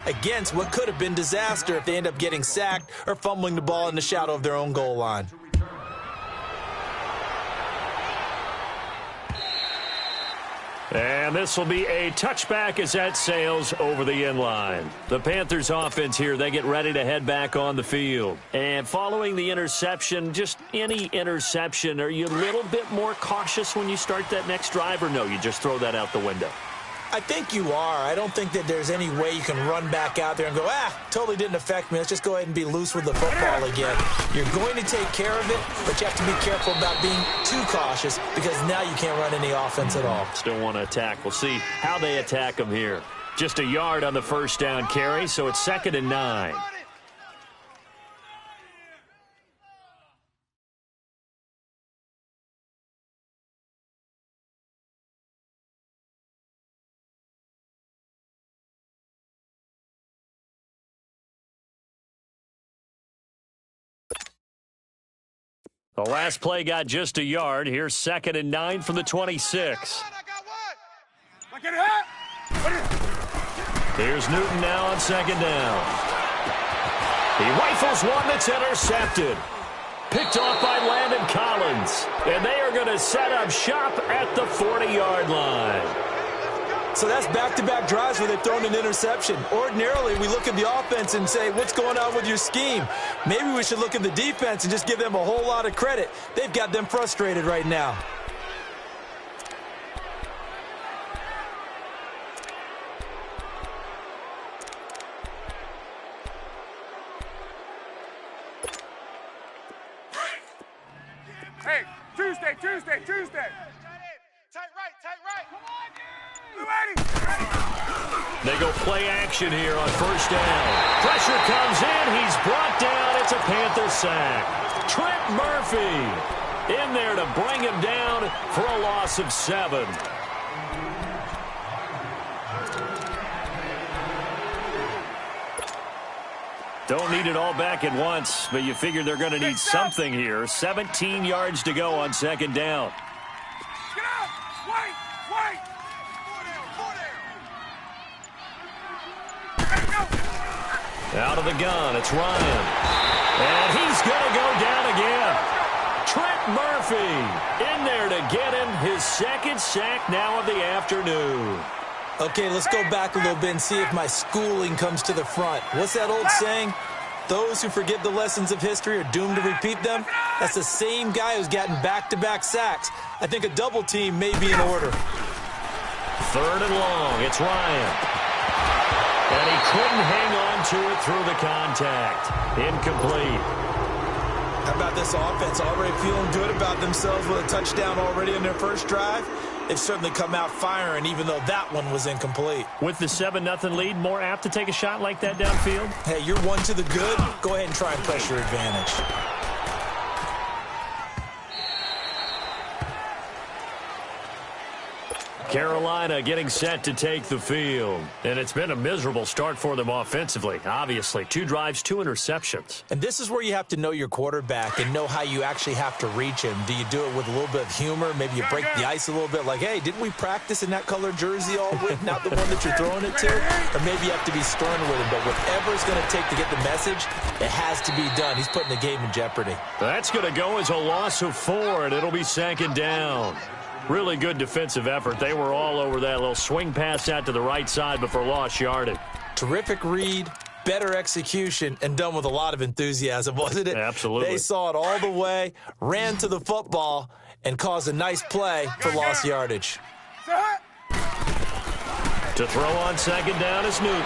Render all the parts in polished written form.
against what could have been disaster if they end up getting sacked or fumbling the ball in the shadow of their own goal line. And this will be a touchback as that sails over the end line. The Panthers offense here, they get ready to head back on the field. And following the interception, just any interception, are you a little bit more cautious when you start that next drive, or no, you just throw that out the window? I think you are. I don't think that there's any way you can run back out there and go, totally didn't affect me. Let's just go ahead and be loose with the football again. You're going to take care of it, but you have to be careful about being too cautious because now you can't run any offense at all. Still want to attack. We'll see how they attack them here. Just a yard on the first down carry, so it's 2nd and 9. The last play got just a yard. Here's 2nd and 9 from the 26. Here's Newton now on 2nd down. He rifles one that's intercepted. Picked off by Landon Collins. And they are going to set up shop at the 40-yard line. So that's back-to-back drives where they've thrown an interception. Ordinarily, we look at the offense and say, what's going on with your scheme? Maybe we should look at the defense and just give them a whole lot of credit. They've got them frustrated right now. Hey, Tuesday. Tight right. Come on, They go play action here on first down. Pressure comes in. He's brought down. It's a Panther sack. Trent Murphy in there to bring him down for a loss of 7. Don't need it all back at once, but you figure they're going to need something here. 17 yards to go on 2nd down. Get out! Wait! Out of the gun, it's Ryan. And he's going to go down again. Trent Murphy in there to get him his 2nd sack now of the afternoon. Okay, let's go back a little bit and see if my schooling comes to the front. What's that old saying? Those who forget the lessons of history are doomed to repeat them. That's the same guy who's gotten back-to-back sacks. I think a double team may be in order. 3rd and long, it's Ryan. And he couldn't hang on to it through the contact. Incomplete. How about this offense? Already feeling good about themselves with a touchdown already in their first drive. They've certainly come out firing, even though that one was incomplete. With the 7-0 lead, more apt to take a shot like that downfield? Hey, you're one to the good. Go ahead and try and press your advantage. Carolina getting set to take the field. And it's been a miserable start for them offensively. Obviously, 2 drives, 2 interceptions. And this is where you have to know your quarterback and know how you actually have to reach him. Do you do it with a little bit of humor? Maybe you break the ice a little bit like, hey, didn't we practice in that color jersey all week? Not the one that you're throwing it to? Or maybe you have to be stern with him. But whatever it's going to take to get the message, it has to be done. He's putting the game in jeopardy. That's going to go as a loss of 4, and it'll be 2nd down. Really good defensive effort. They were all over that little swing pass out to the right side before lost yardage. Terrific read, better execution, and done with a lot of enthusiasm, wasn't it? Absolutely. They saw it all the way, ran to the football, and caused a nice play for lost yardage. To throw on 2nd down is Newton.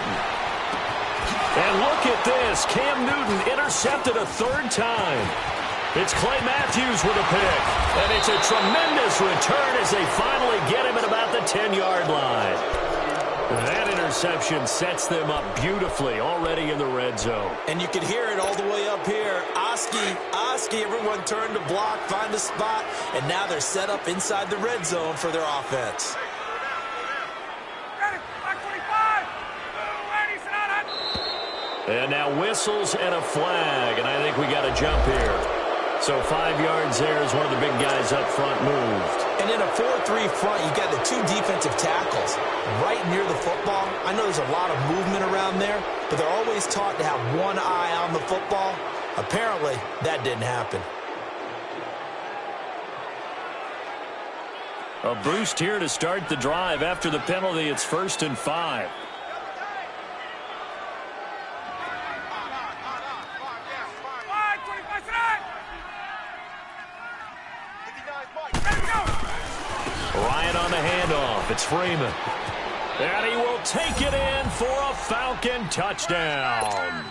And look at this. Cam Newton intercepted a 3rd time. It's Clay Matthews with a pick. And it's a tremendous return as they finally get him at about the 10-yard line. That interception sets them up beautifully already in the red zone. And you can hear it all the way up here. Oski, everyone turned to block, find a spot, and now they're set up inside the red zone for their offense. And now whistles and a flag, and I think we got a jump here. So 5 yards there as one of the big guys up front moved. And in a 4-3 front, you got the 2 defensive tackles right near the football. I know there's a lot of movement around there, but they're always taught to have one eye on the football. Apparently, that didn't happen. A boost here to start the drive. After the penalty, it's 1st and 5. Ryan on the handoff. It's Freeman. And he will take it in for a Falcon touchdown.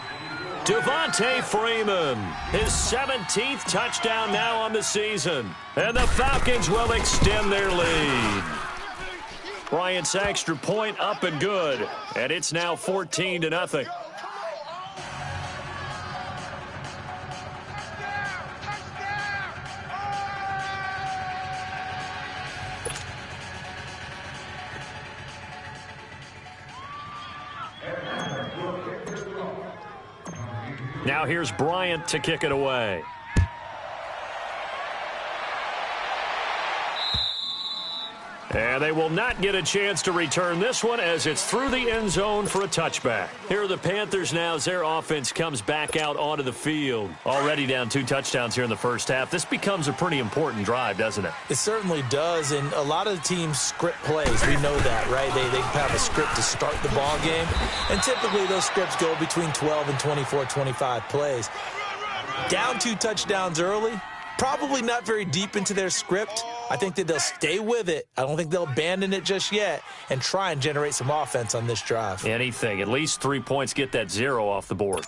Devontae Freeman, his 17th touchdown now on the season. And the Falcons will extend their lead. Bryant's extra point up and good. And it's now 14-0. Now here's Bryant to kick it away. And they will not get a chance to return this one as it's through the end zone for a touchback. Here are the Panthers now as their offense comes back out onto the field. Already down 2 touchdowns here in the first half. This becomes a pretty important drive, doesn't it? It certainly does, and a lot of the teams script plays. We know that, right? They have a script to start the ball game, and typically those scripts go between 12 and 24, 25 plays. Down 2 touchdowns early, probably not very deep into their script. I think that they'll stay with it. I don't think they'll abandon it just yet and try and generate some offense on this drive. Anything. At least 3 points, get that 0 off the board.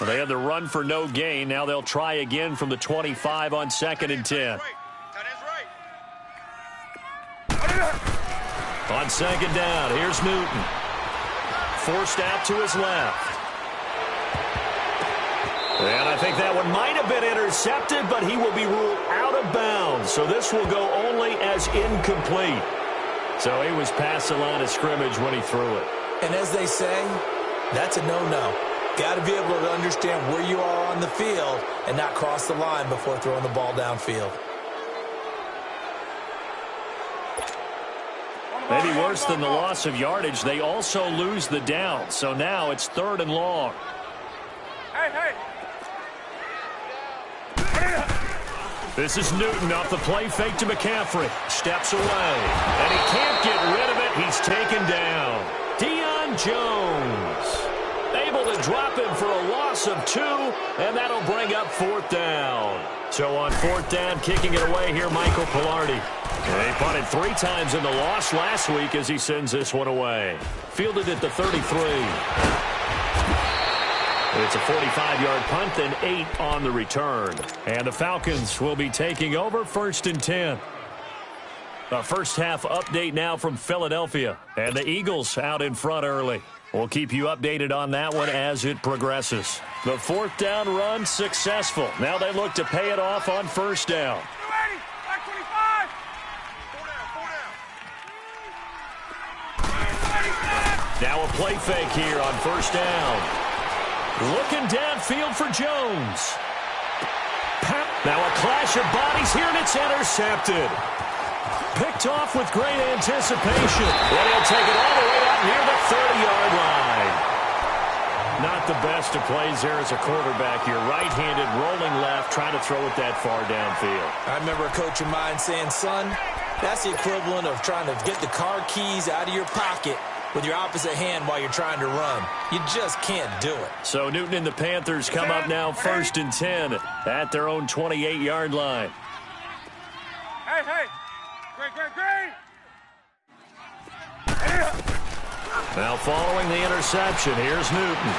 Well, they had the run for no gain. Now they'll try again from the 25 on 2nd and 10. On 2nd down, here's Newton. Forced out to his left. And I think that one might have been intercepted, but he will be ruled out of bounds. So this will go only as incomplete. So he was past the line of scrimmage when he threw it. And as they say, that's a no-no. Got to be able to understand where you are on the field and not cross the line before throwing the ball downfield. Maybe worse than the loss of yardage, they also lose the down. So now it's 3rd and long. Hey. This is Newton off the play fake to McCaffrey. Steps away. And he can't get rid of it. He's taken down. Deion Jones able to drop him for a loss of 2, and that'll bring up 4th down. So on 4th down, kicking it away here, Michael Pilardi. He punted 3 times in the loss last week as he sends this one away. Fielded at the 33. It's a 45-yard punt, then 8 on the return. And the Falcons will be taking over 1st and 10. A first half update now from Philadelphia. And the Eagles out in front early. We'll keep you updated on that one as it progresses. The 4th down run successful. Now they look to pay it off on 1st down. Now a play fake here on 1st down. Looking downfield for Jones. Now a clash of bodies here, and it's intercepted. Picked off with great anticipation. And he'll take it all the way up near the 30-yard line. Not the best of plays there as a quarterback. You're right-handed, rolling left, trying to throw it that far downfield. I remember a coach of mine saying, son, that's the equivalent of trying to get the car keys out of your pocket with your opposite hand while you're trying to run. You just can't do it. So Newton and the Panthers come up now 1st and 10 at their own 28-yard line. Hey. Great. Now following the interception, here's Newton.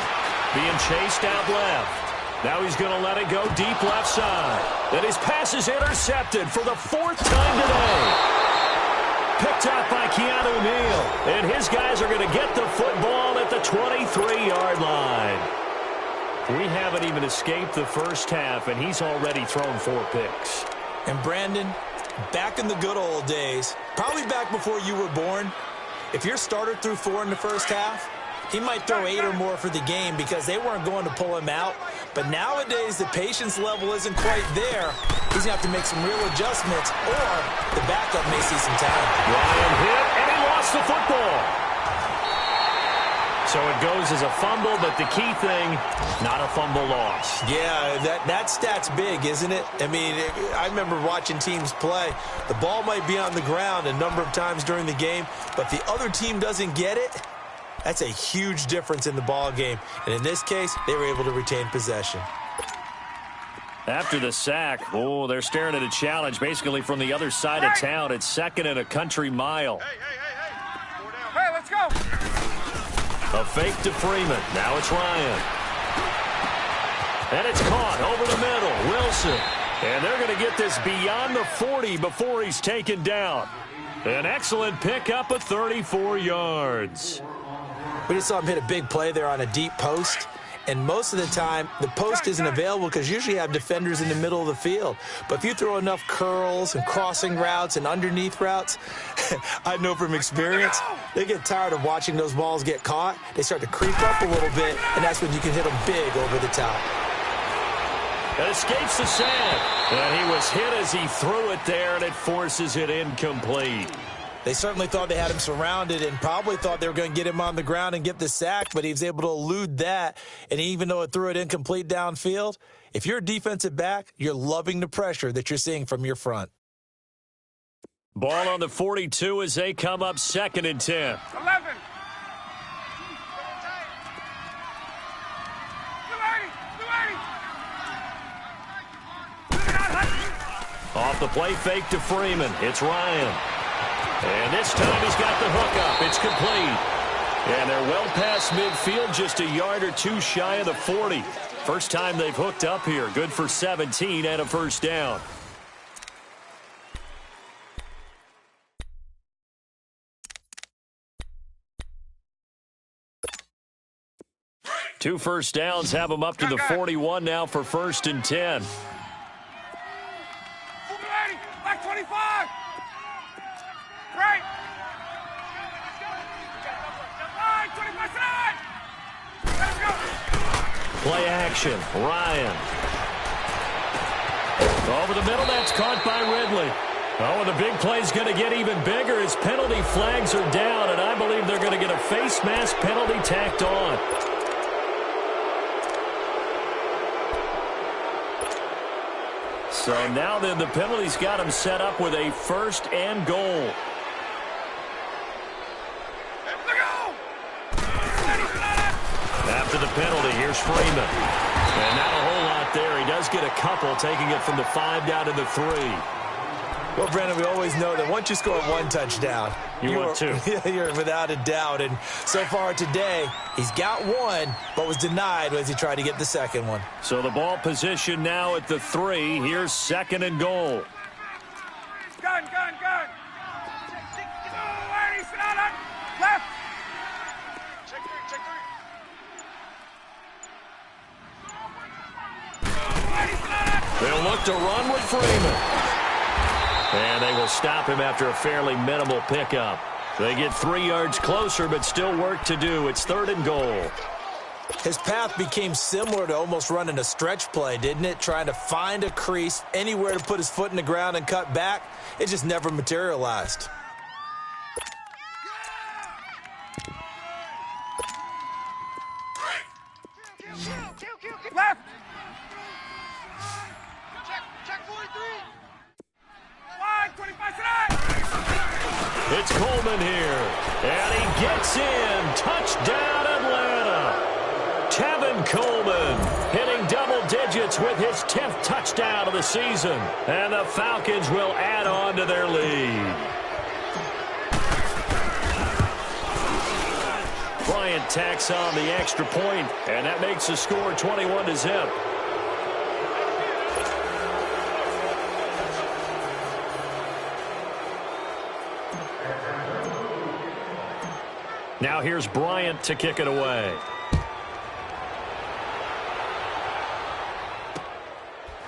Being chased out left. Now he's going to let it go deep left side. Then his pass is intercepted for the 4th time today. Picked out by Keanu Neal. And his guys are going to get the football at the 23-yard line. We haven't even escaped the first half, and he's already thrown 4 picks. And Brandon, back in the good old days, probably back before you were born, if your starter threw 4 in the first half, he might throw 8 or more for the game because they weren't going to pull him out. But nowadays, the patience level isn't quite there. He's going to have to make some real adjustments, or the backup may see some time. Ryan hit, and he lost the football. So it goes as a fumble, but the key thing, not a fumble loss. Yeah, that stat's big, isn't it? I mean, I remember watching teams play. The ball might be on the ground a number of times during the game, but if the other team doesn't get it, that's a huge difference in the ball game. And in this case, they were able to retain possession. After the sack, they're staring at a challenge basically from the other side of town. It's 2nd and a country mile. Hey, let's go. A fake to Freeman. Now it's Ryan. And it's caught over the middle. Wilson. And they're going to get this beyond the 40 before he's taken down. An excellent pickup of 34 yards. We just saw him hit a big play there on a deep post. And most of the time, the post isn't available because usually you have defenders in the middle of the field. But if you throw enough curls and crossing routes and underneath routes, I know from experience, they get tired of watching those balls get caught. They start to creep up a little bit, and that's when you can hit them big over the top. It escapes the sack. And he was hit as he threw it there, and it forces it incomplete. They certainly thought they had him surrounded and probably thought they were going to get him on the ground and get the sack, but he was able to elude that. And even though it threw it incomplete downfield, if you're a defensive back, you're loving the pressure that you're seeing from your front. Ball on the 42 as they come up 2nd and 10. 11. Off the play fake to Freeman. It's Ryan. And this time he's got the hook up. It's complete. And they're well past midfield, just a yard or two shy of the 40. First time they've hooked up here. Good for 17 and a first down. Two first downs have them up to the 41 now for 1st and 10. Like 25. Right. 25 side. Let's go. Play action. Ryan. Over the middle, that's caught by Ridley. Oh, and the big play's going to get even bigger as penalty flags are down, and I believe they're going to get a face mask penalty tacked on. So now then the penalty's got him set up with a 1st and goal. After the penalty, here's Freeman. And not a whole lot there. He does get a couple, taking it from the 5 down to the 3. Well, Brandon, we always know that once you score 1 touchdown, you're 2. You're without a doubt. And so far today, he's got 1, but was denied as he tried to get the second one. So the ball position now at the 3. Here's 2nd and goal. Gun. Left. Check 3. They'll look to run with Freeman. And they will stop him after a fairly minimal pickup. They get 3 yards closer, but still work to do. It's 3rd and goal. His path became similar to almost running a stretch play, didn't it? Trying to find a crease, anywhere to put his foot in the ground and cut back. It just never materialized. Left. Check 43. 25 side. It's Coleman here. And he gets in. Touchdown, Atlanta. Tevin Coleman hitting double digits with his 10th touchdown of the season. And the Falcons will add on to their lead. Bryant tacks on the extra point, and that makes the score 21-0. Now here's Bryant to kick it away.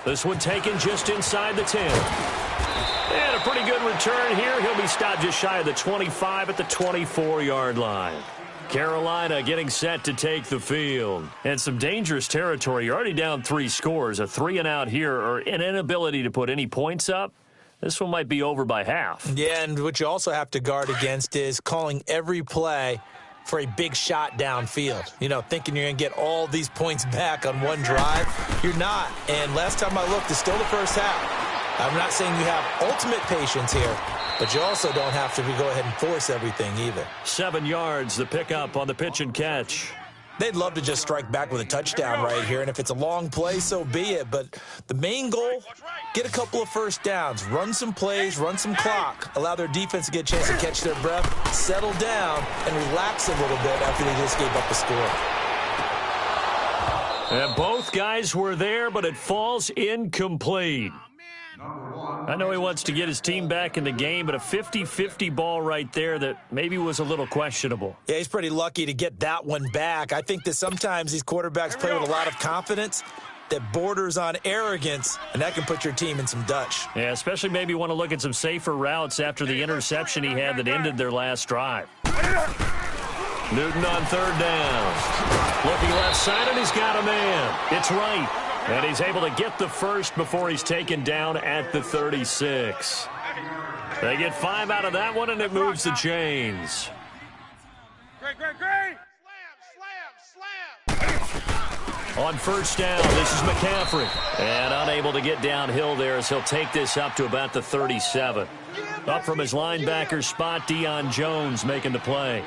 This one taken just inside the 10. And a pretty good return here. He'll be stopped just shy of the 25 at the 24-yard line. Carolina getting set to take the field. And some dangerous territory. You're already down 3 scores. A 3-and-out here, or an inability to put any points up. This one might be over by half. Yeah, and what you also have to guard against is calling every play for a big shot downfield. You know, thinking you're going to get all these points back on one drive. You're not. And last time I looked, it's still the first half. I'm not saying you have ultimate patience here, but you also don't have to go ahead and force everything either. 7 yards, the pickup on the pitch and catch. They'd love to just strike back with a touchdown right here, and if it's a long play, so be it. But the main goal, get a couple of first downs, run some plays, run some clock, allow their defense to get a chance to catch their breath, settle down, and relax a little bit after they just gave up a score. And both guys were there, but it falls incomplete. I know he wants to get his team back in the game, but a 50-50 ball right there that maybe was a little questionable. Yeah, he's pretty lucky to get that one back. I think that sometimes these quarterbacks play with a lot of confidence that borders on arrogance, and that can put your team in some Dutch. Yeah, especially maybe want to look at some safer routes after the interception he had that ended their last drive. Newton on 3rd down. Looking left side, and he's got a man. It's right. And he's able to get the first before he's taken down at the 36. They get 5 out of that one, and it moves the chains. Great. Slam. On 1st down, this is McCaffrey. And unable to get downhill there as he'll take this up to about the 37. Up from his linebacker spot, Deion Jones making the play.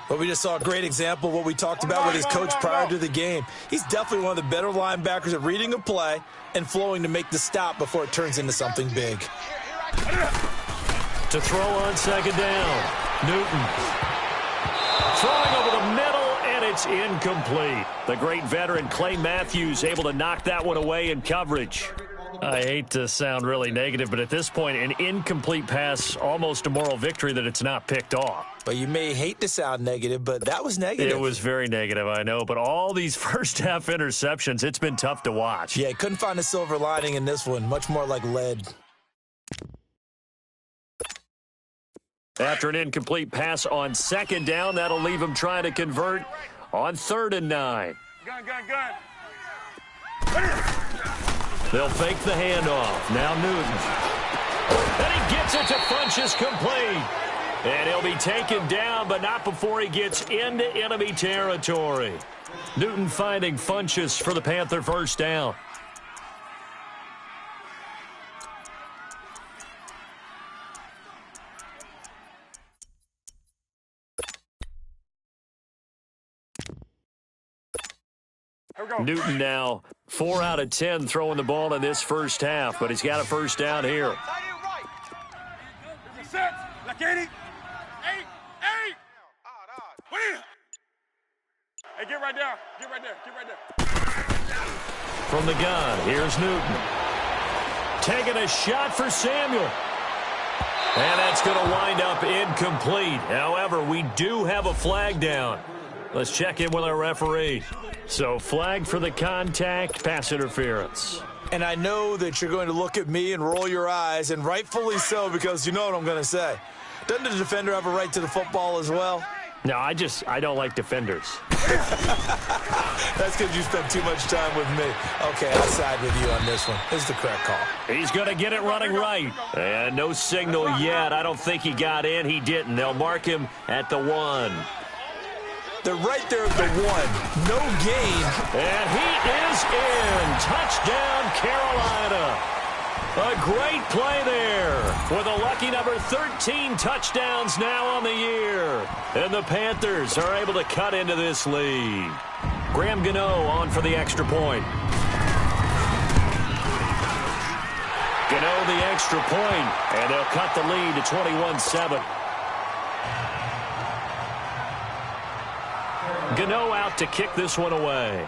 But we just saw a great example of what we talked about with his coach prior to the game. He's definitely one of the better linebackers at reading a play and flowing to make the stop before it turns into something big. To throw on 2nd down, Newton. Throwing over the middle, and it's incomplete. The great veteran Clay Matthews able to knock that one away in coverage. I hate to sound really negative, but at this point, an incomplete pass, almost a moral victory that it's not picked off. But you may hate to sound negative, but that was negative. It was very negative, I know. But all these first-half interceptions, it's been tough to watch. Yeah, couldn't find a silver lining in this one. Much more like lead. After an incomplete pass on 2nd down, that'll leave him trying to convert on 3rd and 9. Gun. They'll fake the handoff. Now Newton. And he gets it to Funchess complete. And he'll be taken down, but not before he gets into enemy territory. Newton finding Funchess for the Panther 1st down. Newton now 4 out of 10 throwing the ball in this first half, but he's got a 1st down here. Hey, get right there. From the gun, here's Newton. Taking a shot for Samuel. And that's going to wind up incomplete. However, we do have a flag down. Let's check in with our referee. So, flag for the contact, pass interference. And I know that you're going to look at me and roll your eyes, and rightfully so, because you know what I'm going to say. Doesn't the defender have a right to the football as well? No, I don't like defenders. That's because you spent too much time with me. Okay, I'll side with you on this one. This is the correct call. He's going to get it running right. And no signal yet. I don't think he got in. He didn't. They'll mark him at the 1. They're right there at the 1. No gain. And he is in. Touchdown, Carolina. A great play there with a lucky number 13 touchdowns now on the year. And the Panthers are able to cut into this lead. Graham Gano on for the extra point. Gano the extra point, and they'll cut the lead to 21-7. Gano out to kick this one away.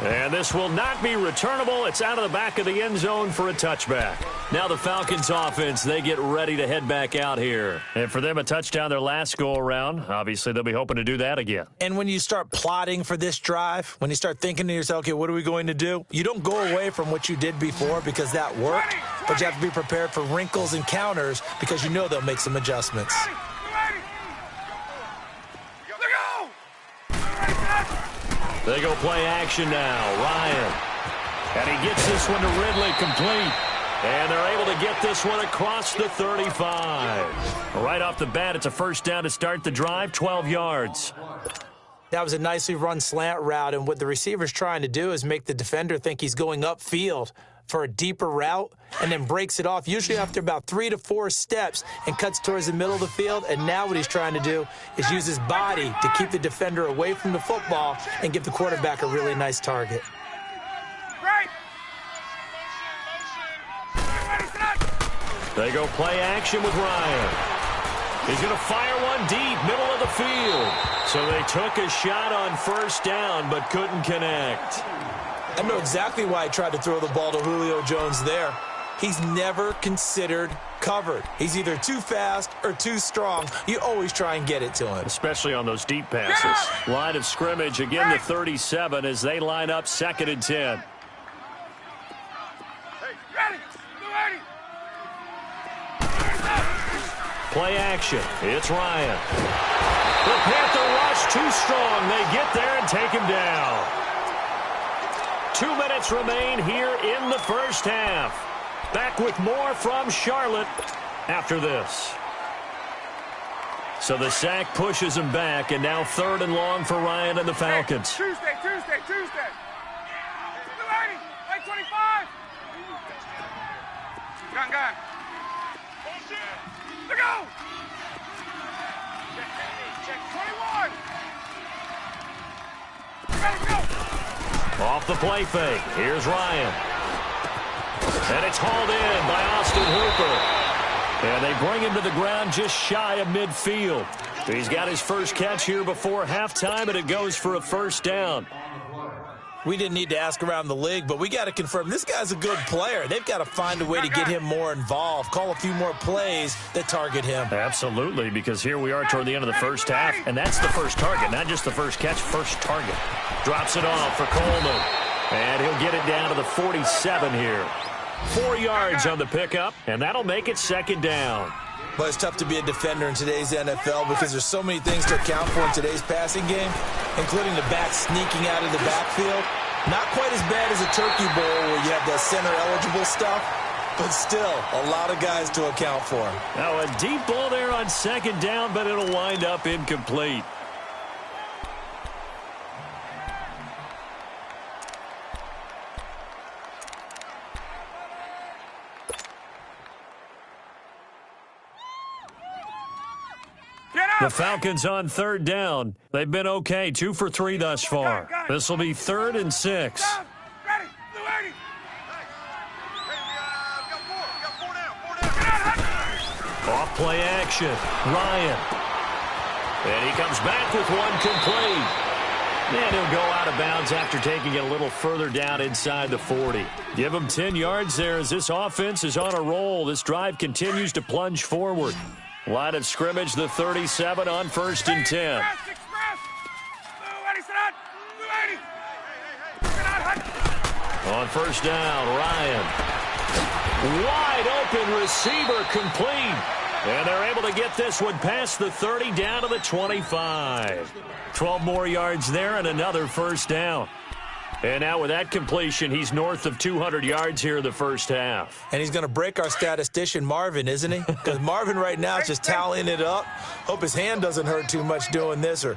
And this will not be returnable. It's out of the back of the end zone for a touchback. Now the Falcons offense, they get ready to head back out here. And for them, a touchdown their last go-around. Obviously, they'll be hoping to do that again. And when you start plotting for this drive, when you start thinking to yourself, okay, what are we going to do? You don't go away from what you did before because that worked, but you have to be prepared for wrinkles and counters because you know they'll make some adjustments. They go play action now. Ryan. And he gets this one to Ridley complete. And they're able to get this one across the 35. Right off the bat, it's a first down to start the drive, 12 yards. That was a nicely run slant route, and what the receiver's trying to do is make the defender think he's going upfield for a deeper route and then breaks it off, usually after about 3 to 4 steps, and cuts towards the middle of the field. And now what he's trying to do is use his body to keep the defender away from the football and give the quarterback a really nice target. They go play action with Ryan. He's going to fire one deep, middle of the field. So they took a shot on first down but couldn't connect. I know exactly why I tried to throw the ball to Julio Jones there. He's never considered covered. He's either too fast or too strong. You always try and get it to him. Especially on those deep passes. Line of scrimmage, again the 37 as they line up 2nd and 10. Play action. It's Ryan. The Panther rush too strong. They get there and take him down. 2 minutes remain here in the first half. Back with more from Charlotte after this. So the sack pushes him back, and now 3rd and long for Ryan and the Falcons. Tuesday. 25. Gun. Look out! Check 21. Go. Off the play fake. Here's Ryan. And it's hauled in by Austin Hooper. And they bring him to the ground just shy of midfield. He's got his first catch here before halftime, and it goes for a first down. We didn't need to ask around the league, but we got to confirm this guy's a good player. They've got to find a way to get him more involved, call a few more plays that target him. Absolutely, because here we are toward the end of the first half, and that's the first target, not just the first catch, first target. Drops it off for Coleman, and he'll get it down to the 47 here. 4 yards on the pickup, and that'll make it 2nd down. But it's tough to be a defender in today's NFL because there's so many things to account for in today's passing game, including the back sneaking out of the backfield. Not quite as bad as a turkey bowl where you have the center-eligible stuff, but still a lot of guys to account for. Now a deep ball there on 2nd down, but it'll wind up incomplete. The Falcons on 3rd down. They've been okay, 2 for 3 thus far. This will be 3rd and 6. Ready. Off play action. Ryan. And he comes back with one complete. And he'll go out of bounds after taking it a little further down inside the 40. Give him 10 yards there as this offense is on a roll. This drive continues to plunge forward. Line of scrimmage, the 37 on 1st and 10. On first down, Ryan. Wide open receiver complete. And they're able to get this one past the 30 down to the 25. 12 more yards there and another first down. And now with that completion, he's north of 200 yards here in the first half. And he's going to break our statistician, Marvin, isn't he? Because Marvin right now is just tallying it up. Hope his hand doesn't hurt too much doing this or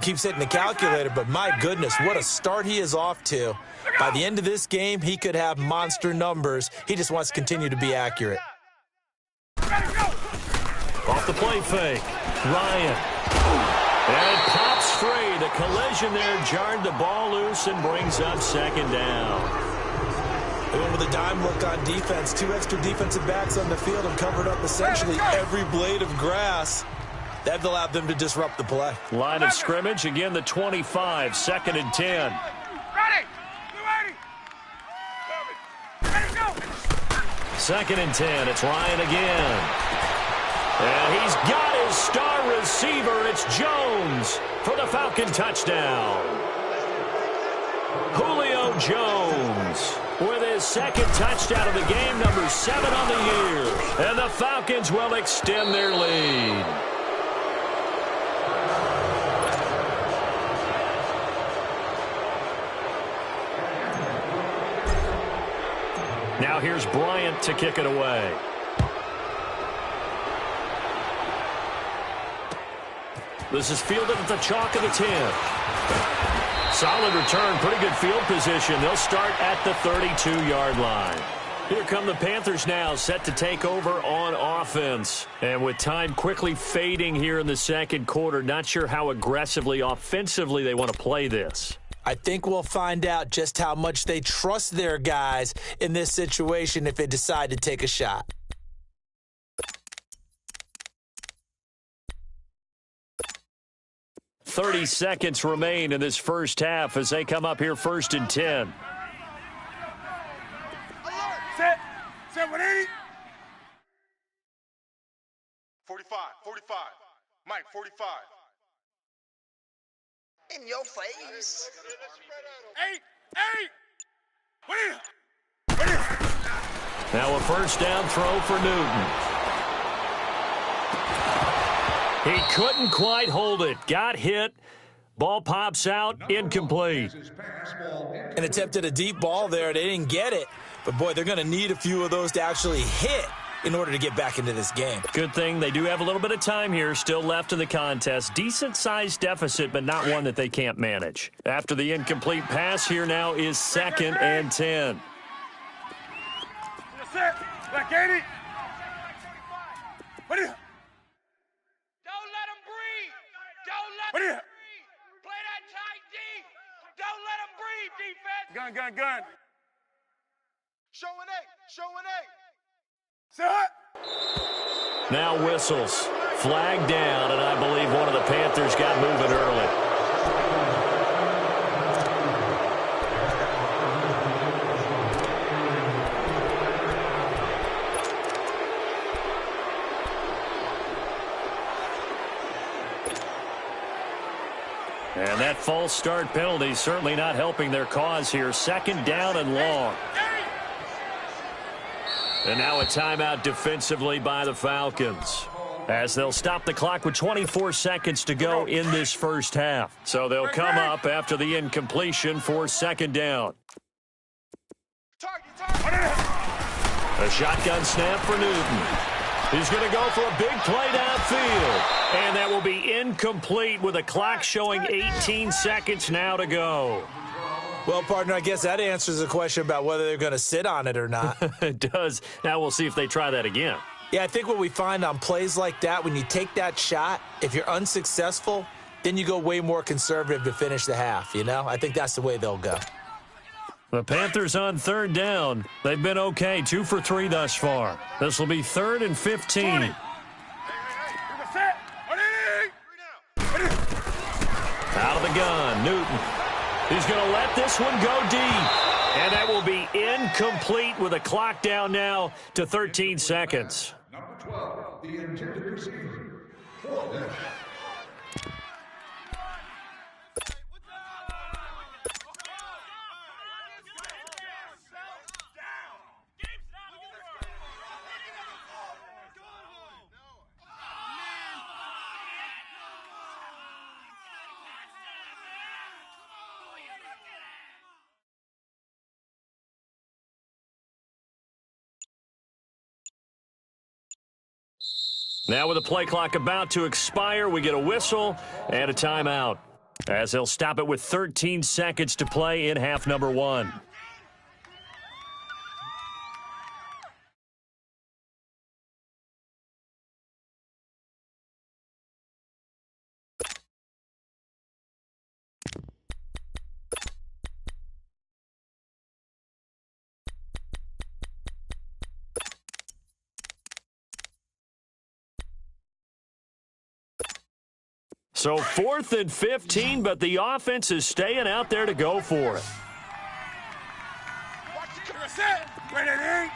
keeps hitting the calculator. But my goodness, what a start he is off to. By the end of this game, he could have monster numbers. He just wants to continue to be accurate. Off the play fake, Ryan. And it pops free. The collision there jarred the ball loose and brings up 2nd down. They went with a dime look on defense. 2 extra defensive backs on the field and covered up essentially every blade of grass. That allowed them to disrupt the play. Line of scrimmage, again the 25, 2nd and 10. Ready. 2nd and 10. It's Ryan again. And he's got his star receiver. It's Jones for the Falcon touchdown. Julio Jones with his 2nd touchdown of the game, number 7 on the year. And the Falcons will extend their lead. Now here's Bryant to kick it away. This is fielded at the chalk of the 10. Solid return, pretty good field position. They'll start at the 32-yard line. Here come the Panthers now, set to take over on offense. And with time quickly fading here in the 2nd quarter, not sure how aggressively, offensively they want to play this. I think we'll find out just how much they trust their guys in this situation if they decide to take a shot. "30 seconds remain in this first half as they come up here 1st and 10. Set. Set 180. 45. Mike, 45. In your face. 8. What is it? Now a first down throw for Newton. He couldn't quite hold it. Got hit. Ball pops out. Incomplete. And attempted a deep ball there. They didn't get it. But, boy, they're going to need a few of those to actually hit in order to get back into this game. Good thing they do have a little bit of time here still left in the contest. Decent-sized deficit, but not one that they can't manage. After the incomplete pass, here now is 2nd and 10. Set. Back 80. What is it? Don't let him breathe. Don't let What is him it? breathe. Play that tight D. Don't let him breathe, defense. Gun. Showing 8. Set. Now whistles. Flag down, and I believe one of the Panthers got moving early. And that false start penalty certainly not helping their cause here. 2nd down and long. And now a timeout defensively by the Falcons, as they'll stop the clock with 24 seconds to go in this first half. So they'll come up after the incompletion for 2nd down. A shotgun snap for Newton. He's going to go for a big play downfield. And that will be incomplete with a clock showing 18 seconds now to go. Well, partner, I guess that answers the question about whether they're going to sit on it or not. It does. Now we'll see if they try that again. Yeah, I think what we find on plays like that, when you take that shot, if you're unsuccessful, then you go way more conservative to finish the half, you know? I think that's the way they'll go. The Panthers on 3rd down. They've been okay, 2 for 3 thus far. This will be 3rd and 15. Set. 180. Out of the gun, Newton. He's going to let this one go deep. And that will be incomplete with a clock down now to 13 seconds. Number 12, the intended receiver. 4 down. Now with the play clock about to expire, we get a whistle and a timeout, as they'll stop it with 13 seconds to play in half number 1. So 4th and 15, but the offense is staying out there to go for it. Set. 180.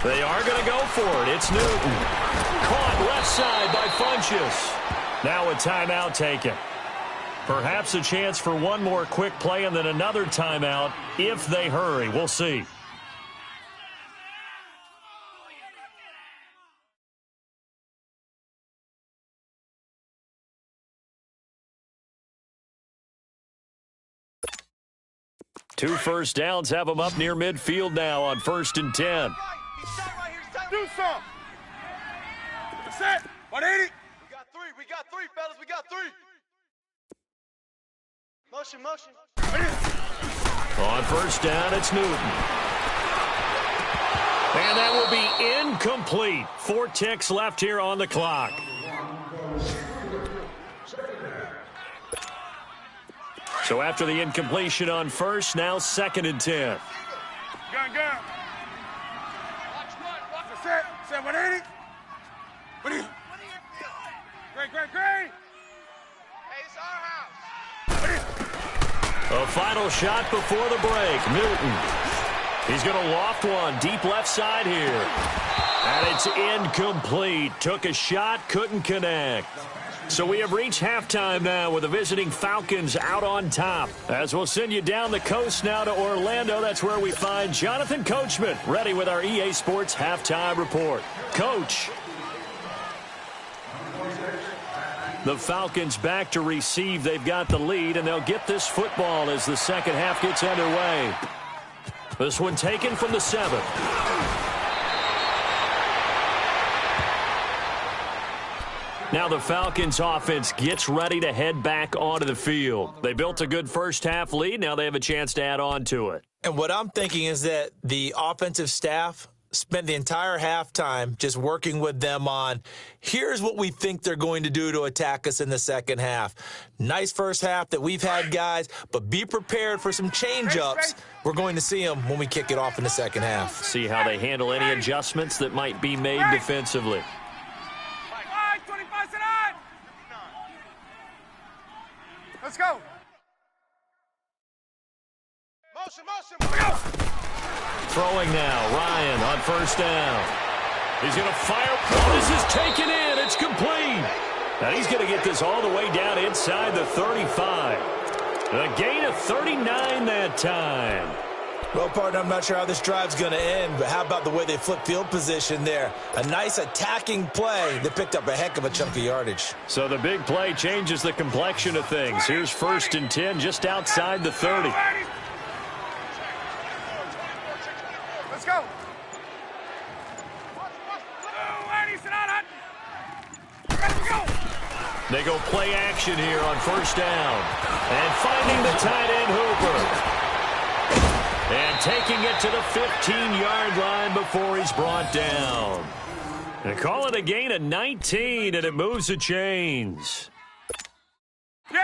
They are going to go for it. It's Newton. Caught left side by Funchess. Now a timeout taken. Perhaps a chance for one more quick play and then another timeout if they hurry. We'll see. Two first downs have them up near midfield now on 1st and 10. Do some. Set. 180. We got three, fellas. We got three. Motion. On 1st down, it's Newton. And that will be incomplete. 4 ticks left here on the clock. So after the incompletion on 1st, now 2nd and 10. Gun. Set. 180. What do you? Great. Hey, it's our house. A final shot before the break. Newton. He's going to loft one deep left side here. And it's incomplete. Took a shot, couldn't connect. So we have reached halftime now with the visiting Falcons out on top. As we'll send you down the coast now to Orlando. That's where we find Jonathan Coachman ready with our EA Sports halftime report. Coach. The Falcons back to receive. They've got the lead, and they'll get this football as the second half gets underway. This one taken from the 7. Now the Falcons offense gets ready to head back onto the field. They built a good first half lead. Now they have a chance to add on to it. And what I'm thinking is that the offensive staff spent the entire halftime just working with them on, here's what we think they're going to do to attack us in the second half. Nice first half that we've had, guys, but be prepared for some change-ups. We're going to see them when we kick it off in the second half. See how they handle any adjustments that might be made defensively. Let's go. Motion. Throwing now, Ryan on 1st down. He's going to fire. Oh, this is taken in. It's complete. And he's going to get this all the way down inside the 35. A gain of 39 that time. Well, partner, I'm not sure how this drive's going to end, but how about the way they flip field position there? A nice attacking play that picked up a heck of a chunk of yardage. So the big play changes the complexion of things. Here's 1st and 10 just outside the 30. Let's go. They go play action here on 1st down. And finding the tight end Hooper. And taking it to the 15-yard line before he's brought down. They call it a gain of 19, and it moves the chains.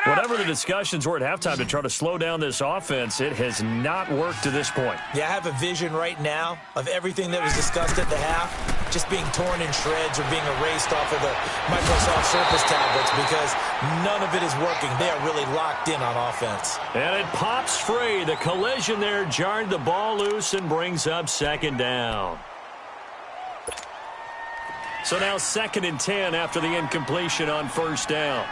Whatever the discussions were at halftime to try to slow down this offense, it has not worked to this point. Yeah, I have a vision right now of everything that was discussed at the half just being torn in shreds or being erased off of the Microsoft Surface tablets because none of it is working. They are really locked in on offense. And it pops free. The collision there jarred the ball loose and brings up 2nd down. So now 2nd and 10 after the incompletion on 1st down.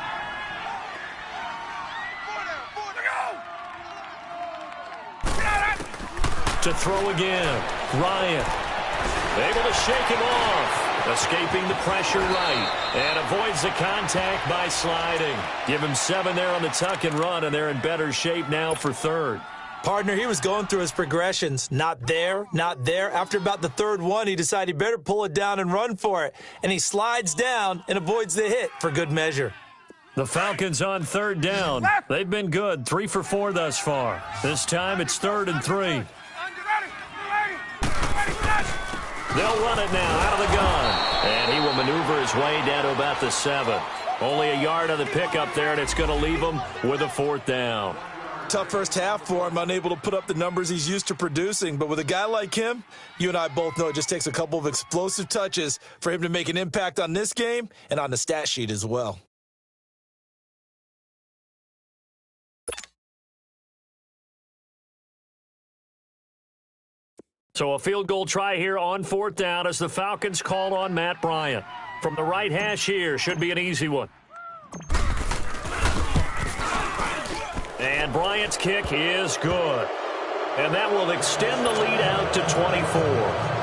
To throw again. Ryan able to shake him off. Escaping the pressure right. And avoids the contact by sliding. Give him 7 there on the tuck and run, and they're in better shape now for 3rd. Partner, he was going through his progressions. Not there, not there. After about the 3rd one, he decided he better pull it down and run for it. And he slides down and avoids the hit for good measure. The Falcons on 3rd down. They've been good. 3 for 4 thus far. This time it's 3rd and 3. They'll run it now out of the gun. And he will maneuver his way down to about the 7. Only a yard on the pickup there, and it's going to leave him with a 4th down. Tough first half for him, unable to put up the numbers he's used to producing. But with a guy like him, you and I both know it just takes a couple of explosive touches for him to make an impact on this game and on the stat sheet as well. So a field goal try here on 4th down as the Falcons called on Matt Bryant. From the right hash here, should be an easy one. And Bryant's kick is good. And that will extend the lead out to 24.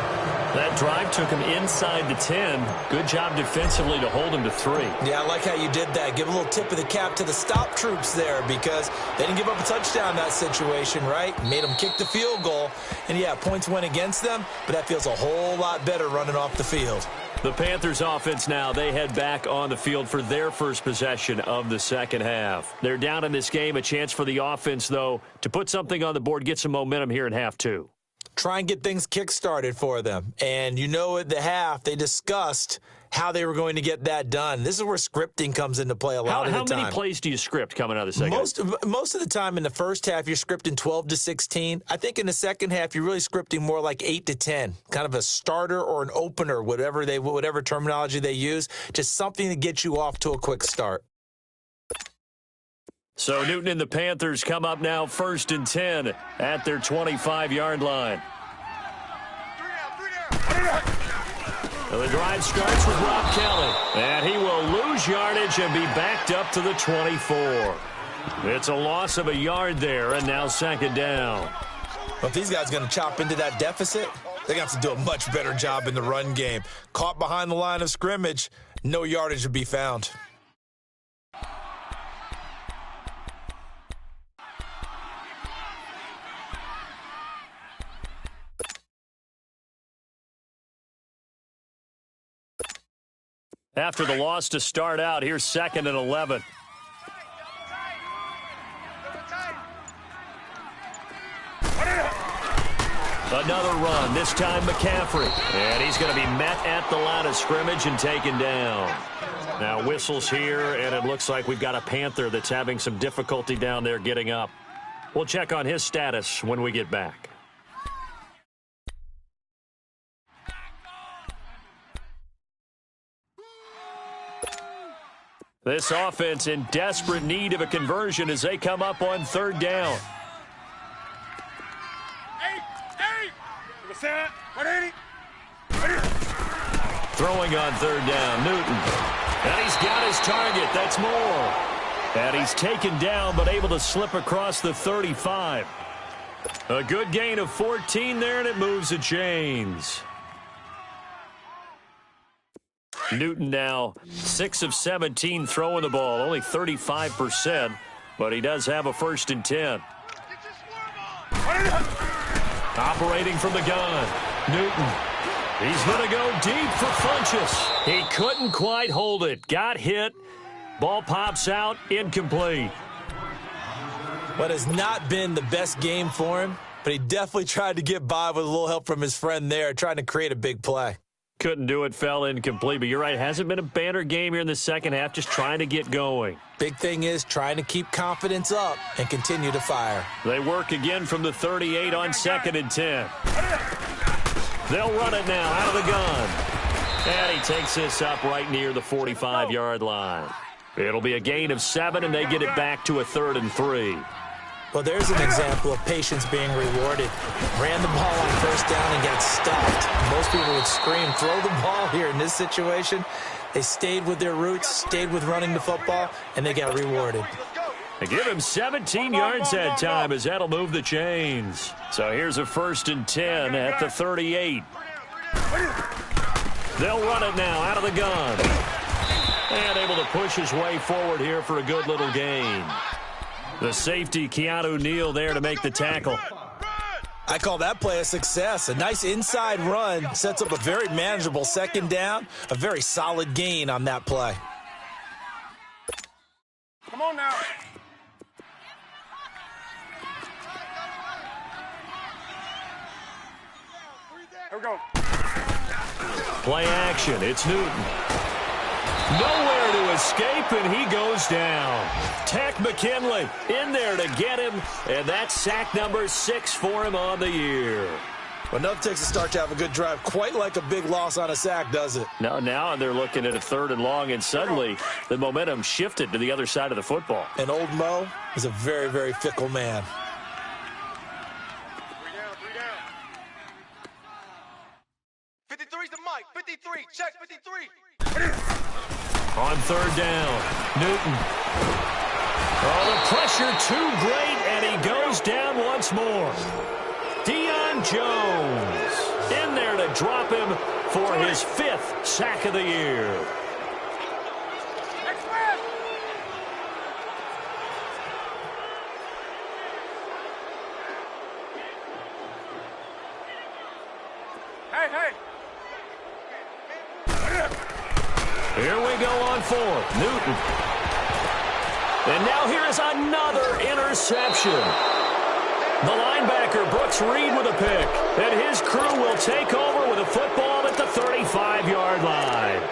That drive took him inside the 10. Good job defensively to hold him to 3. Yeah, I like how you did that. Give a little tip of the cap to the stop troops there because they didn't give up a touchdown in that situation, right? Made them kick the field goal. And, yeah, points went against them, but that feels a whole lot better running off the field. The Panthers offense now, they head back on the field for their first possession of the second half. They're down in this game. A chance for the offense, though, to put something on the board, get some momentum here in half 2. Try and get things kick-started for them. And you know at the half, they discussed how they were going to get that done. This is where scripting comes into play a lot of the time. How many plays do you script coming out of the second half? Most of the time in the first half, you're scripting 12 to 16. I think in the second half, you're really scripting more like 8 to 10, kind of a starter or an opener, whatever terminology they use, just something to get you off to a quick start. So Newton and the Panthers come up now 1st and 10 at their 25-yard line. Well, the drive starts with Rob Kelly, and he will lose yardage and be backed up to the 24. It's a loss of a yard there, and now 2nd down. Well, if these guys are going to chop into that deficit, they're going to have to do a much better job in the run game. Caught behind the line of scrimmage, no yardage to be found. After the loss to start out, here's 2nd and 11. Another run, this time McCaffrey. And he's going to be met at the line of scrimmage and taken down. Now whistles here, and it looks like we've got a Panther that's having some difficulty down there getting up. We'll check on his status when we get back. This offense in desperate need of a conversion as they come up on 3rd down. Throwing on 3rd down, Newton. And he's got his target. That's more. And he's taken down but able to slip across the 35. A good gain of 14 there, and it moves the chains. Newton now 6 of 17 throwing the ball, only 35%, but he does have a 1st and 10. Operating from the gun, Newton. He's going to go deep for Funchess. He couldn't quite hold it. Got hit. Ball pops out, incomplete. What has not been the best game for him, but he definitely tried to get by with a little help from his friend there, trying to create a big play. Couldn't do it, fell incomplete. But you're right, it hasn't been a banner game here in the second half, just trying to get going. Big thing is trying to keep confidence up and continue to fire. They work again from the 38 on 2nd and 10. They'll run it now out of the gun. And he takes this up right near the 45-yard line. It'll be a gain of 7, and they get it back to a 3rd and 3. Well, there's an example of patience being rewarded. Ran the ball on 1st down and got stopped. Most people would scream, throw the ball here. In this situation, they stayed with their roots, stayed with running the football, and they got rewarded. They give him 17 yards that time as that'll move the chains. So here's a 1st and 10 at the 38. They'll run it now out of the gun. And able to push his way forward here for a good little gain. The safety, Keanu Neal, there to make the tackle. I call that play a success. A nice inside run sets up a very manageable 2nd down. A very solid gain on that play. Come on now. Here we go. Play action. It's Newton. Nowhere to escape, and he goes down. Tech McKinley in there to get him, and that's sack number 6 for him on the year. Well, enough takes a start to have a good drive. Quite like a big loss on a sack, does it? Now they're looking at a 3rd and long, and suddenly the momentum shifted to the other side of the football. And old Mo is a very, very fickle man. 53's the mic. 53. Check 53. On third down, Newton. Oh, the pressure too great, and he goes down once more. Deion Jones in there to drop him for his 5th sack of the year. Hey. Here we go on 4th. Newton. And now here is another interception. The linebacker, Brooks Reed, with a pick. And his crew will take over with a football at the 35-yard line.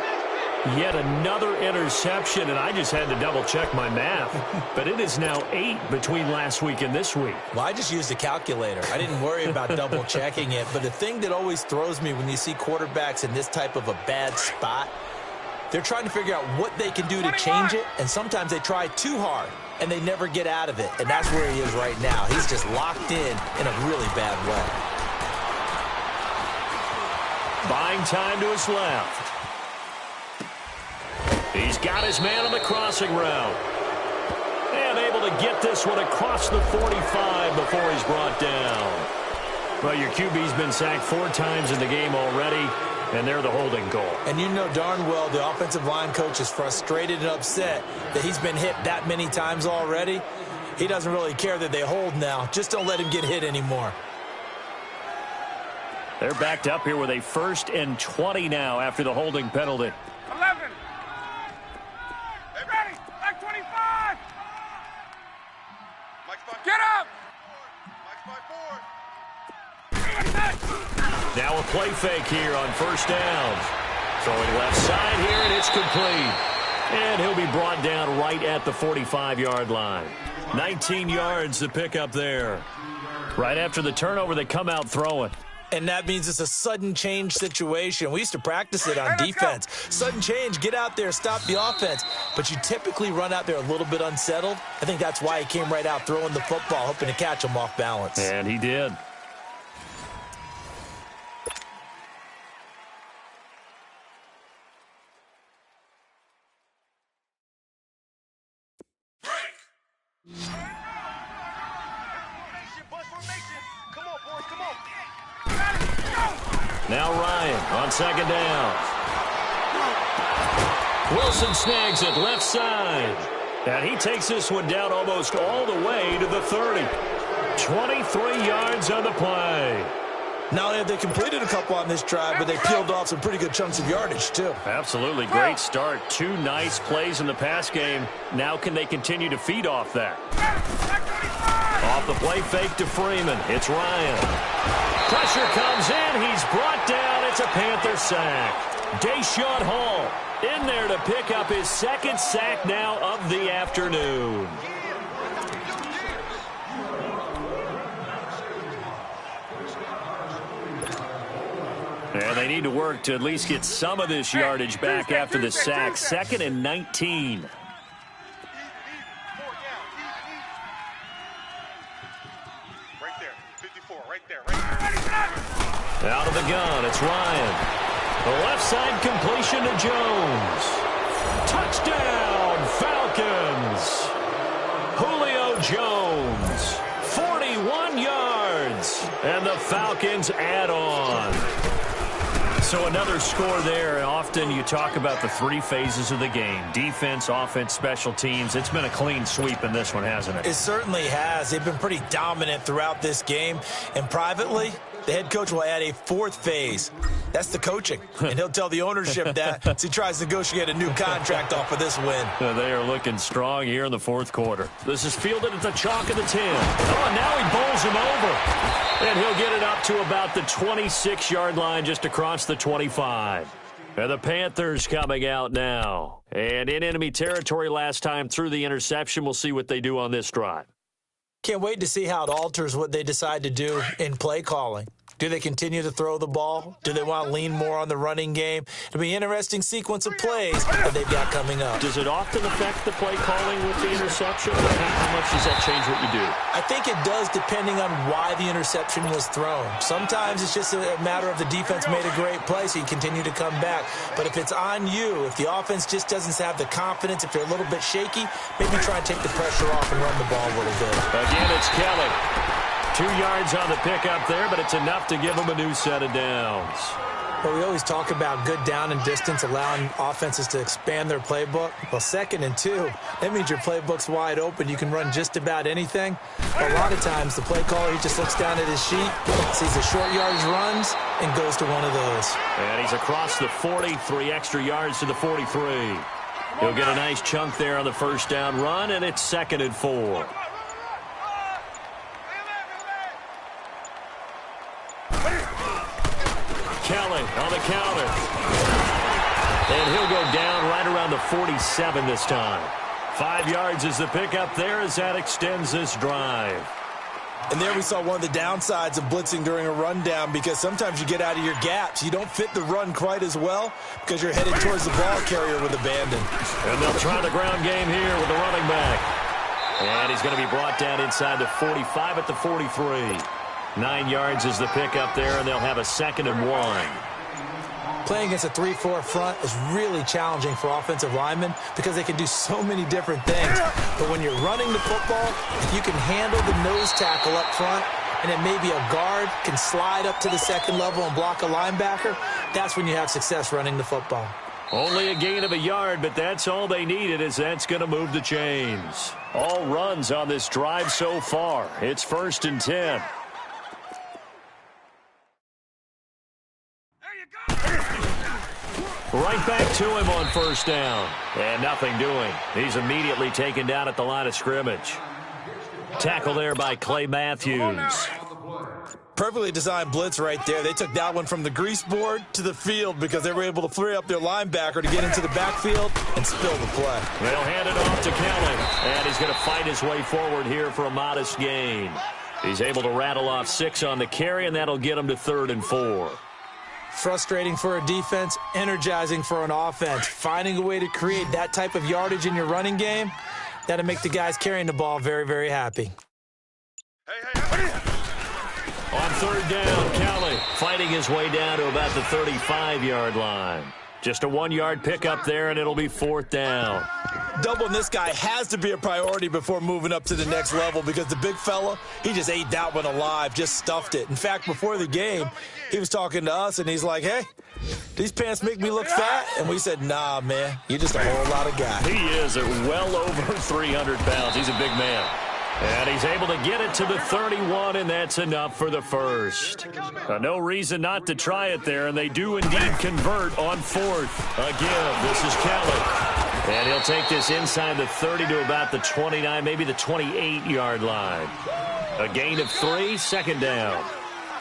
Yet another interception, and I just had to double-check my math. But it is now 8 between last week and this week. Well, I just used a calculator. I didn't worry about double-checking it. But the thing that always throws me when you see quarterbacks in this type of a bad spot, they're trying to figure out what they can do to change it, and sometimes they try too hard, and they never get out of it. And that's where he is right now. He's just locked in a really bad way. Buying time to his left. He's got his man on the crossing route. And able to get this one across the 45 before he's brought down. Well, your QB's been sacked 4 times in the game already, and they're the holding goal. And you know darn well the offensive line coach is frustrated and upset that he's been hit that many times already. He doesn't really care that they hold now. Just don't let him get hit anymore. They're backed up here with a 1st and 20 now after the holding penalty. 11. Hey, ready. Back 25. Get up. Now a play fake here on 1st down. Throwing left side here, and it's complete. And he'll be brought down right at the 45-yard line. 19 yards to pick up there. Right after the turnover, they come out throwing. And that means it's a sudden change situation. We used to practice it on defense. Sudden change, get out there, stop the offense. But you typically run out there a little bit unsettled. I think that's why he came right out throwing the football, hoping to catch him off balance. And he did. Now Ryan on 2nd down. Wilson snags it left side. And he takes this one down almost all the way to the 30. 23 yards on the play. Not only have they completed a couple on this drive, but they peeled off some pretty good chunks of yardage, too. Absolutely. Great start. 2 nice plays in the pass game. Now can they continue to feed off that? Off the play fake to Freeman. It's Ryan. Pressure comes in. He's brought down. It's a Panther sack. Deshaun Hall in there to pick up his 2nd sack now of the afternoon. And they need to work to at least get some of this yardage back after the sack. 2nd and 19. Right there. 54. Right there. Out of the gun, it's Ryan. The left side completion to Jones. Touchdown, Falcons. Julio Jones, 41 yards. And the Falcons add on. So another score there. Often you talk about the 3 phases of the game. Defense, offense, special teams. It's been a clean sweep in this one, hasn't it? It certainly has. They've been pretty dominant throughout this game. And privately, the head coach will add a 4th phase. That's the coaching. And he'll tell the ownership that as he tries to negotiate a new contract off of this win. They are looking strong here in the 4th quarter. This is fielded at the chalk of the 10. Oh, and now he bowls him over. And he'll get it up to about the 26-yard line just across the 25. And the Panthers coming out now. And in enemy territory last time through the interception. We'll see what they do on this drive. Can't wait to see how it alters what they decide to do in play calling. Do they continue to throw the ball? Do they want to lean more on the running game? It'll be an interesting sequence of plays that they've got coming up. Does it often affect the play calling with the interception? How much does that change what you do? I think it does, depending on why the interception was thrown. Sometimes it's just a matter of the defense made a great play, so you continue to come back. But if it's on you, if the offense just doesn't have the confidence, if they're a little bit shaky, maybe try and take the pressure off and run the ball a little bit. Again, it's Kelly. 2 yards on the pickup there, but it's enough to give him a new set of downs. Well, we always talk about good down and distance, allowing offenses to expand their playbook. Well, 2nd and 2, that means your playbook's wide open. You can run just about anything. But a lot of times, the play caller, he just looks down at his sheet, sees the short yardage runs, and goes to one of those. And he's across the 40, 3 extra yards to the 43. He'll get a nice chunk there on the first down run, and it's 2nd and 4. Kelly on the counter. And he'll go down right around the 47 this time. 5 yards is the pickup there as that extends this drive. And there we saw one of the downsides of blitzing during a rundown, because sometimes you get out of your gaps. You don't fit the run quite as well because you're headed towards the ball carrier with abandon. And they'll try the ground game here with the running back. And he's going to be brought down inside the 45 at the 43. 9 yards is the pickup there, and they'll have a 2nd and 1. Playing against a 3-4 front is really challenging for offensive linemen because they can do so many different things. But when you're running the football, if you can handle the nose tackle up front, and then maybe a guard can slide up to the 2nd level and block a linebacker, that's when you have success running the football. Only a gain of a yard, but that's all they needed, as that's going to move the chains. All runs on this drive so far. It's 1st and 10. Right back to him on first down. And nothing doing. He's immediately taken down at the line of scrimmage. Tackle there by Clay Matthews. Perfectly designed blitz right there. They took that one from the grease board to the field because they were able to free up their linebacker to get into the backfield and spill the play. They'll hand it off to Kelly. And he's going to fight his way forward here for a modest gain. He's able to rattle off 6 on the carry, and that'll get him to 3rd and 4. Frustrating for a defense, energizing for an offense. Finding a way to create that type of yardage in your running game, that'll make the guys carrying the ball very, very happy. On 3rd down, Kelly fighting his way down to about the 35-yard line. Just a 1-yard pickup there, and it'll be 4th down. Doubling this guy has to be a priority before moving up to the next level, because the big fella, he just ate that one alive, just stuffed it. In fact, before the game, he was talking to us, and he's like, hey, these pants make me look fat? And we said, nah, man, you're just a whole lot of guy. He is at well over 300 pounds. He's a big man. And he's able to get it to the 31, and that's enough for the first. No reason not to try it there, and they do indeed convert on 4th. Again, this is Kelly. And he'll take this inside the 30 to about the 29, maybe the 28-yard line. A gain of 3, 2nd down.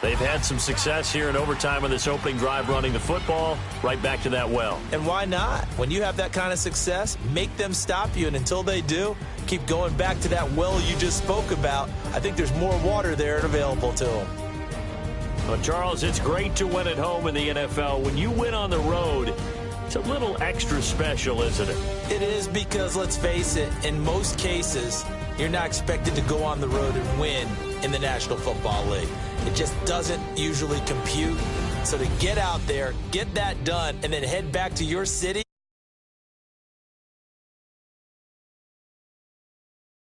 They've had some success here in overtime on this opening drive running the football. Right back to that well. And why not? When you have that kind of success, make them stop you. And until they do, keep going back to that well you just spoke about. I think there's more water there and available to them. Well, Charles, it's great to win at home in the NFL. When you win on the road, it's a little extra special, isn't it? It is, because, let's face it, in most cases, you're not expected to go on the road and win in the National Football League. It just doesn't usually compute. So to get out there, get that done, and then head back to your city,